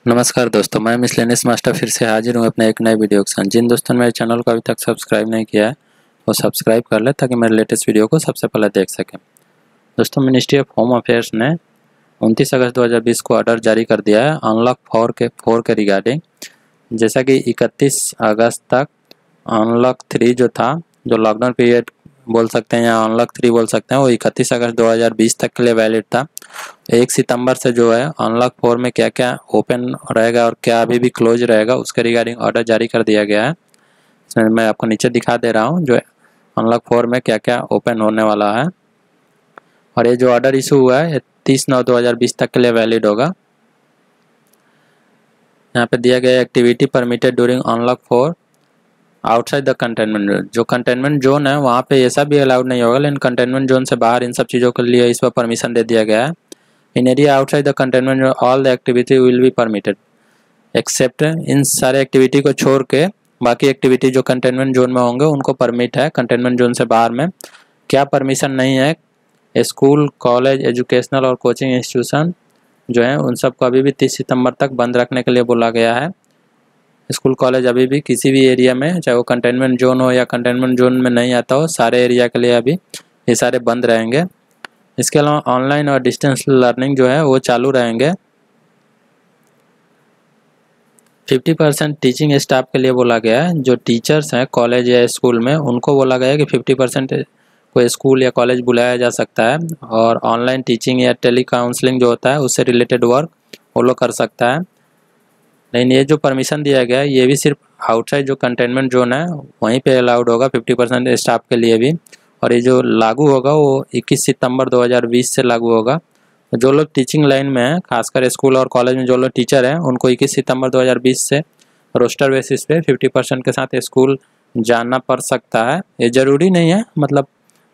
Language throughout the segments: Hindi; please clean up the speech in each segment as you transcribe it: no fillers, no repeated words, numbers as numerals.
नमस्कार दोस्तों, मैं मिसलेनियस मास्टर फिर से हाजिर हूँ अपने एक नए वीडियो के साथ। जिन दोस्तों ने मेरे चैनल को अभी तक सब्सक्राइब नहीं किया है वो सब्सक्राइब कर ले ताकि मेरे लेटेस्ट वीडियो को सबसे पहले देख सकें। दोस्तों, मिनिस्ट्री ऑफ होम अफेयर्स ने 29 अगस्त 2020 को ऑर्डर जारी कर दिया है अनलॉक 4 के रिगार्डिंग। जैसा कि 31 अगस्त तक अनलॉक 3 जो था, जो लॉकडाउन पीरियड बोल सकते हैं या अनलॉक 3 बोल सकते हैं, वो 31 अगस्त 2020 तक के लिए वैलिड था। 1 सितंबर से जो है अनलॉक 4 में क्या क्या ओपन रहेगा और क्या अभी भी क्लोज रहेगा उसके रिगार्डिंग ऑर्डर जारी कर दिया गया है। इसमें मैं आपको नीचे दिखा दे रहा हूँ जो अनलॉक 4 में क्या क्या ओपन होने वाला है। और ये जो ऑर्डर इशू हुआ है 30/9/2020 तक के लिए वैलिड होगा। यहाँ पे दिया गया activity permitted during unlock 4 outside the containment zone. जो कंटेनमेंट जोन है वहाँ पे ऐसा भी अलाउड नहीं होगा, लेकिन कंटेनमेंट जोन से बाहर इन सब चीज़ों के लिए इस पर परमिशन दे दिया गया है। In area outside the containment zone all the activity will be permitted except, इन सारे एक्टिविटी को छोड़ के बाकी एक्टिविटी जो कंटेनमेंट जोन में होंगे उनको परमिट है। कंटेनमेंट जोन से बाहर में क्या परमिशन नहीं है, स्कूल, कॉलेज, एजुकेशनल और कोचिंग इंस्टीट्यूशन जो है उन सबको अभी भी 30 सितंबर तक बंद रखने के लिए बोला गया है। स्कूल, कॉलेज अभी भी किसी भी एरिया में, चाहे वो कंटेनमेंट जोन हो या कंटेनमेंट जोन में नहीं आता हो, सारे एरिया के लिए अभी ये सारे बंद रहेंगे। इसके अलावा ऑनलाइन और डिस्टेंस लर्निंग जो है वो चालू रहेंगे। 50% टीचिंग स्टाफ के लिए बोला गया है। जो टीचर्स हैं कॉलेज या स्कूल में उनको बोला गया है कि 50% कोई स्कूल या कॉलेज बुलाया जा सकता है, और ऑनलाइन टीचिंग या टेली काउंसलिंग जो होता है उससे रिलेटेड वर्क वो लोग कर सकता है। लेकिन ये जो परमिशन दिया गया है ये भी सिर्फ आउटसाइड जो कंटेनमेंट जोन है वहीं पे अलाउड होगा 50% स्टाफ के लिए भी। और ये जो लागू होगा वो 21 सितंबर 2020 से लागू होगा। जो लोग टीचिंग लाइन में हैं, खासकर स्कूल और कॉलेज में जो लोग टीचर हैं, उनको 21 सितंबर 2020 से रोस्टर बेसिस पे 50% के साथ स्कूल जाना पड़ सकता है। ये ज़रूरी नहीं है, मतलब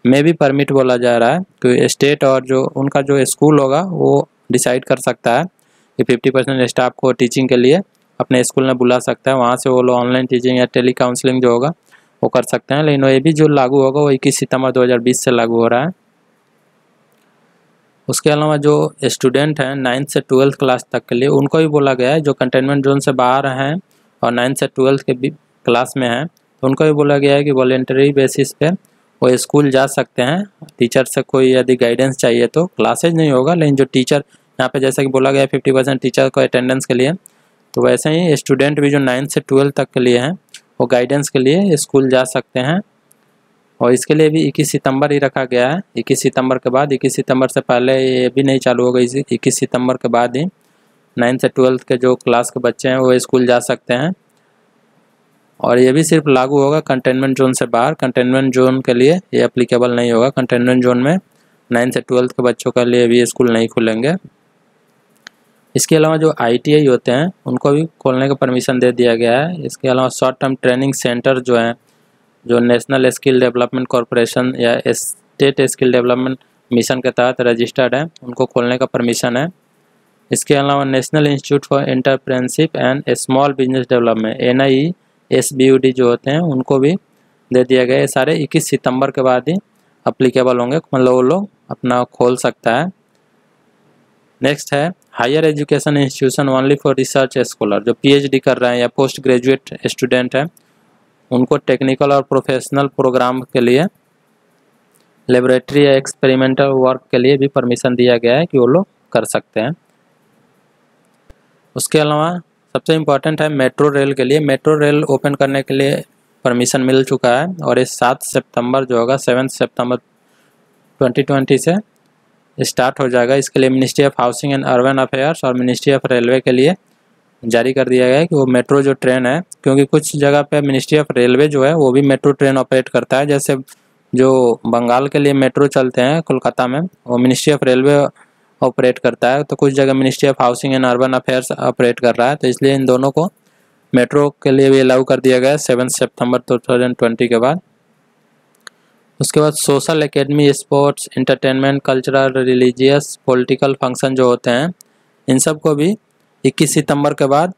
में भी परमिट बोला जा रहा है कि स्टेट और जो उनका जो स्कूल होगा वो डिसाइड कर सकता है कि 50% स्टाफ को टीचिंग के लिए अपने स्कूल में बुला सकता है। वहाँ से वो लोग ऑनलाइन टीचिंग या टेली काउंसलिंग जो होगा वो कर सकते हैं। लेकिन ये भी जो लागू होगा वो 21 सितंबर 2020 से लागू हो रहा है। उसके अलावा जो स्टूडेंट हैं 9th से 12th क्लास तक के लिए उनको भी बोला गया है, जो कंटेनमेंट जोन से बाहर हैं और 9th से 12th के भी क्लास में हैं तो उनको भी बोला गया है कि वॉलेंटरी बेसिस पे वो स्कूल जा सकते हैं। टीचर से कोई यदि गाइडेंस चाहिए तो क्लासेज नहीं होगा, लेकिन जो टीचर यहाँ पे जैसा कि बोला गया है 50% टीचर को अटेंडेंस के लिए, तो वैसे ही स्टूडेंट भी जो 9th से 12th तक के लिए हैं वो गाइडेंस के लिए स्कूल जा सकते हैं। और इसके लिए भी 21 सितंबर ही रखा गया है। 21 सितंबर के बाद, 21 सितंबर से पहले ये भी नहीं चालू होगा। 21 सितंबर के बाद ही 9th से 12th के जो क्लास के बच्चे हैं वो स्कूल जा सकते हैं। और ये भी सिर्फ लागू होगा कंटेनमेंट जोन से बाहर। कंटेनमेंट जोन के लिए ये अप्लीकेबल नहीं होगा। कंटेनमेंट जोन में 9th से 12th के बच्चों के लिए भी स्कूल नहीं खुलेंगे। इसके अलावा जो ITI होते हैं उनको भी खोलने का परमिशन दे दिया गया है। इसके अलावा शॉर्ट टर्म ट्रेनिंग सेंटर जो हैं, जो नेशनल स्किल डेवलपमेंट कॉरपोरेशन या स्टेट स्किल डेवलपमेंट मिशन के तहत रजिस्टर्ड हैं, उनको खोलने का परमिशन है। इसके अलावा national institute for entrepreneurship and small business development NIESBUD जो होते हैं उनको भी दे दिया गया है। ये सारे 21 सितंबर के बाद ही अप्लीकेबल होंगे, मतलब वो लोग अपना खोल सकता है। नेक्स्ट है higher education institution only for research scholar. जो PhD कर रहे हैं या पोस्ट ग्रेजुएट स्टूडेंट हैं उनको टेक्निकल और प्रोफेशनल प्रोग्राम के लिए, लेबोरेटरी या एक्सपेरिमेंटल वर्क के लिए भी परमिशन दिया गया है कि वो लोग कर सकते हैं। उसके अलावा सबसे इम्पोर्टेंट है मेट्रो रेल के लिए। मेट्रो रेल ओपन करने के लिए परमिशन मिल चुका है और ये 7 सितंबर जो होगा 7 सितंबर 2020 से स्टार्ट हो जाएगा। इसके लिए ministry of housing and urban affairs और मिनिस्ट्री ऑफ रेलवे के लिए जारी कर दिया गया है कि वो मेट्रो जो ट्रेन है, क्योंकि कुछ जगह पे मिनिस्ट्री ऑफ रेलवे जो है वो भी मेट्रो ट्रेन ऑपरेट करता है। जैसे जो बंगाल के लिए मेट्रो चलते हैं कोलकाता में, वो मिनिस्ट्री ऑफ रेलवे ऑपरेट करता है, तो कुछ जगह ministry of housing and urban affairs operate कर रहा है। तो इसलिए इन दोनों को मेट्रो के लिए भी अलाउ कर दिया गया है 7 सितंबर 2020 के बाद। उसके बाद social academy, sports, entertainment, cultural, religious, political function जो होते हैं इन सब को भी 21 सितंबर के बाद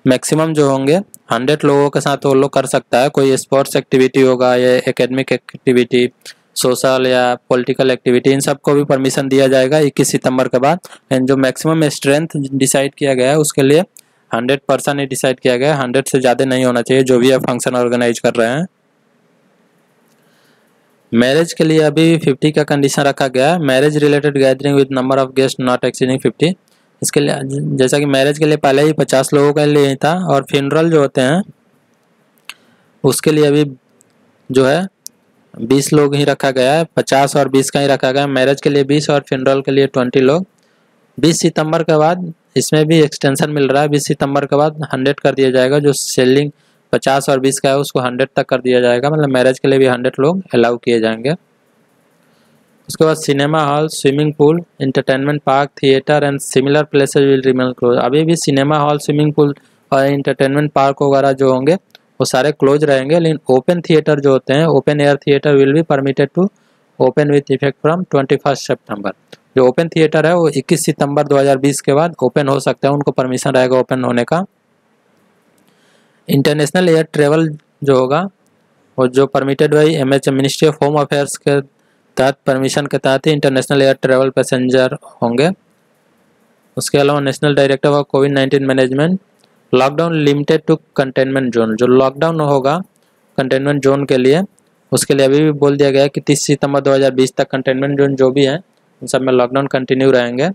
मैक्सिमम जो होंगे 100 लोगों के साथ वो लोग कर सकता है। कोई स्पोर्ट्स एक्टिविटी होगा या एकेडमिक एक्टिविटी, सोशल या पॉलिटिकल एक्टिविटी, इन सब को भी परमिशन दिया जाएगा 21 सितंबर के बाद। एंड जो मैक्सिमम स्ट्रेंथ डिसाइड किया गया है उसके लिए 100% ही डिसाइड किया गया है, 100 से ज़्यादा नहीं होना चाहिए जो भी आप फंक्शन ऑर्गेनाइज कर रहे हैं। मैरिज के लिए अभी 50 का कंडीशन रखा गया है। Marriage related gathering with number of guest not exceeding 50। इसके लिए जैसा कि मैरिज के लिए पहले ही 50 लोगों के लिए था, और फ्यूनरल जो होते हैं उसके लिए अभी जो है 20 लोग ही रखा गया है। 50 और 20 का ही रखा गया है। मैरिज के लिए 20 और फ्यूनरल के लिए 20 लोग। 20 सितंबर के बाद इसमें भी एक्सटेंशन मिल रहा है। 20 सितंबर के बाद 100 कर दिया जाएगा। जो सेलिंग 50 और 20 का है उसको 100 तक कर दिया जाएगा। मतलब मैरिज के लिए भी 100 लोग अलाउ किए जाएंगे। उसके बाद cinema hall, swimming pool, entertainment park, theatre and similar places will remain close. अभी भी सिनेमा हॉल, स्विमिंग पूल और एंटरटेनमेंट पार्क वगैरह जो होंगे वो सारे क्लोज रहेंगे, लेकिन ओपन थिएटर जो होते हैं, open air theatre will be permitted to open with effect from 21 September. जो ओपन थिएटर है वो 21 सितंबर 2020 के बाद ओपन हो सकते हैं, उनको परमिशन रहेगा ओपन होने का। इंटरनेशनल एयर ट्रेवल जो होगा वो जो permitted by MH ministry of home affairs के तहत परमिशन के तहत ही इंटरनेशनल एयर ट्रेवल पैसेंजर होंगे। उसके अलावा नेशनल डायरेक्टर ऑफ कोविड-19 management, lockdown limited to containment zone. जो लॉकडाउन होगा कंटेनमेंट जोन के लिए, उसके लिए अभी भी बोल दिया गया है कि 30 सितंबर 2020 तक कंटेनमेंट जोन जो भी है उन सब में लॉकडाउन कंटिन्यू रहेंगे।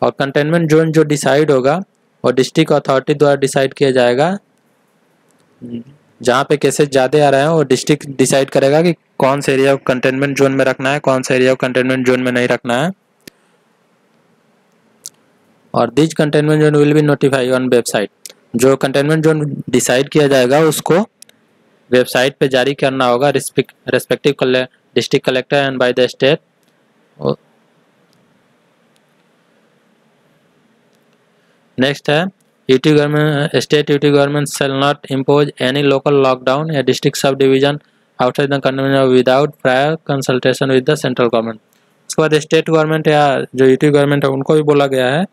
और कंटेनमेंट जोन जो डिसाइड होगा वो डिस्ट्रिक्ट अथॉरिटी द्वारा डिसाइड किया जाएगा। जहाँ पे केसेस ज़्यादा आ रहे हैं वो डिस्ट्रिक्ट डिसाइड करेगा कि कौन से एरिया को कंटेनमेंट जोन में रखना है, कौन से एरिया को कंटेनमेंट जोन में नहीं रखना है। और this containment zone will be notify on website. जो कंटेनमेंट जोन डिसाइड किया जाएगा उसको वेबसाइट पे जारी करना होगा respective district collector and by the state. Next है UT government, state UT government shall not impose any local lockdown या district sub division outside the containment without prior consultation with the central government. उसके बाद स्टेट गवर्नमेंट या जो यूटी गवर्नमेंट है उनको भी बोला गया है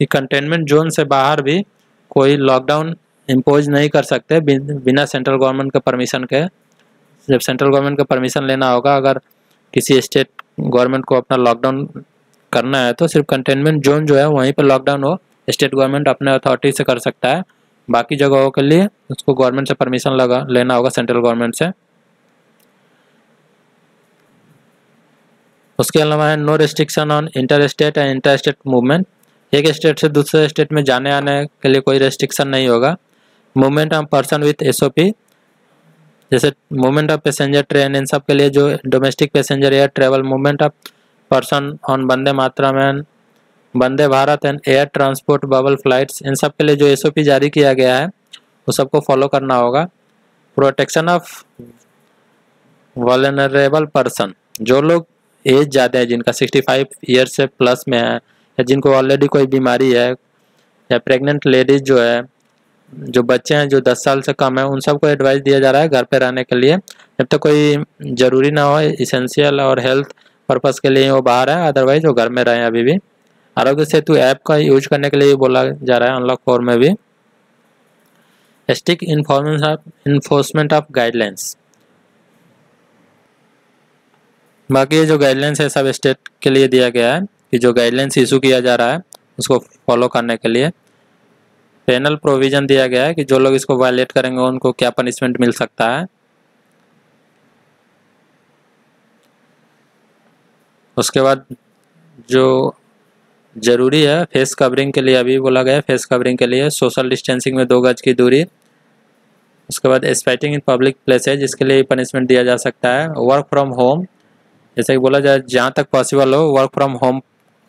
कि कंटेनमेंट जोन से बाहर भी कोई लॉकडाउन इम्पोज नहीं कर सकते बिना सेंट्रल गवर्नमेंट के परमिशन के। जब सेंट्रल गवर्नमेंट का परमिशन लेना होगा, अगर किसी स्टेट गवर्नमेंट को अपना लॉकडाउन करना है तो सिर्फ कंटेनमेंट जोन जो है वहीं पर लॉकडाउन हो, स्टेट गवर्नमेंट अपने अथॉरिटी से कर सकता है। बाकी जगहों के लिए उसको गवर्नमेंट से परमिशन लेना होगा सेंट्रल गवर्नमेंट से। उसके अलावा है no restriction on inter state and inter state movement. एक स्टेट से दूसरे स्टेट में जाने आने के लिए कोई रेस्ट्रिक्शन नहीं होगा। Movement of person with SOP, जैसे मूवमेंट ऑफ पैसेंजर ट्रेन, इन सब के लिए जो domestic passenger air travel, movement of person on Vande Mataram and Vande Bharat and air transport bubble flights, इन सब के लिए जो SOP जारी किया गया है वो सबको फॉलो करना होगा। प्रोटेक्शन ऑफ वल्नरेबल पर्सन, जो लोग एज ज़्यादा है, जिनका 65 ईयर से प्लस में है, या जिनको ऑलरेडी कोई बीमारी है, या प्रेग्नेंट लेडीज जो है, जो बच्चे हैं जो 10 साल से कम है, उन सबको एडवाइस दिया जा रहा है घर पे रहने के लिए जब तक कोई ज़रूरी ना हो, इसेंशियल और हेल्थ पर्पस के लिए वो बाहर है, अदरवाइज वो घर में रहें। अभी भी आरोग्य सेतु ऐप का यूज करने के लिए बोला जा रहा है अनलॉक 4 में भी। स्ट्रिक्ट इन्फोर्समेंट ऑफ गाइडलाइंस, बाकी ये जो गाइडलाइंस है सब स्टेट के लिए दिया गया है कि जो गाइडलाइंस इशू किया जा रहा है उसको फॉलो करने के लिए। पेनल प्रोविजन दिया गया है कि जो लोग इसको वायलेट करेंगे उनको क्या पनिशमेंट मिल सकता है। उसके बाद जो ज़रूरी है फेस कवरिंग के लिए अभी बोला गया है, फेस कवरिंग के लिए सोशल डिस्टेंसिंग में 2 गज की दूरी। उसके बाद स्पाइटिंग इन पब्लिक प्लेसेज, इसके लिए पनिशमेंट दिया जा सकता है। वर्क फ्रॉम होम, जैसे कि बोला जाए जहाँ तक पॉसिबल हो वर्क फ्रॉम होम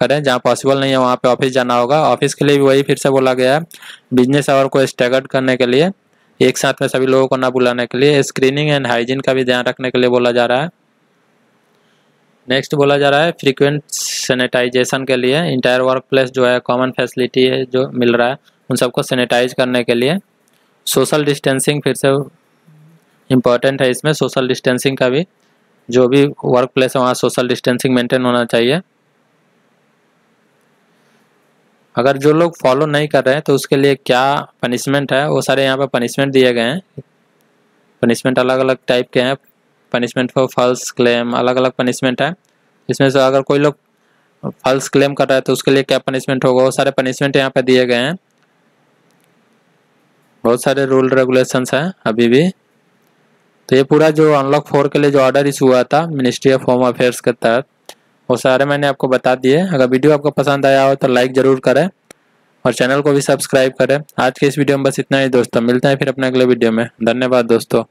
करें, जहाँ पॉसिबल नहीं है वहाँ पे ऑफिस जाना होगा। ऑफिस के लिए भी वही फिर से बोला गया है, बिजनेस आवर को स्टैगर्ड करने के लिए, एक साथ में सभी लोगों को ना बुलाने के लिए। स्क्रीनिंग एंड हाइजीन का भी ध्यान रखने के लिए बोला जा रहा है। नेक्स्ट बोला जा रहा है फ्रीक्वेंट सैनिटाइजेशन के लिए, इंटायर वर्क प्लेस जो है कॉमन फैसिलिटी है जो मिल रहा है उन सबको सैनिटाइज करने के लिए। सोशल डिस्टेंसिंग फिर से इम्पॉर्टेंट है इसमें, सोशल डिस्टेंसिंग का भी, जो भी वर्क प्लेस है वहाँ सोशल डिस्टेंसिंग मेंटेन होना चाहिए। अगर जो लोग फॉलो नहीं कर रहे हैं तो उसके लिए क्या पनिशमेंट है वो सारे यहाँ पर पनिशमेंट दिए गए हैं। पनिशमेंट अलग अलग टाइप के हैं, पनिशमेंट फॉर फॉल्स क्लेम अलग अलग पनिशमेंट है। इसमें से अगर कोई लोग फॉल्स क्लेम कर रहा है तो उसके लिए क्या पनिशमेंट होगा वो सारे पनिशमेंट यहाँ पे दिए गए हैं। बहुत सारे रूल रेगुलेशंस हैं अभी भी। तो ये पूरा जो अनलॉक 4 के लिए जो ऑर्डर इशू हुआ था मिनिस्ट्री ऑफ होम अफेयर्स के तहत, वो सारे मैंने आपको बता दिए। अगर वीडियो आपको पसंद आया हो तो लाइक ज़रूर करें और चैनल को भी सब्सक्राइब करें। आज के इस वीडियो में बस इतना ही दोस्तों, मिलते हैं फिर अपने अगले वीडियो में। धन्यवाद दोस्तों।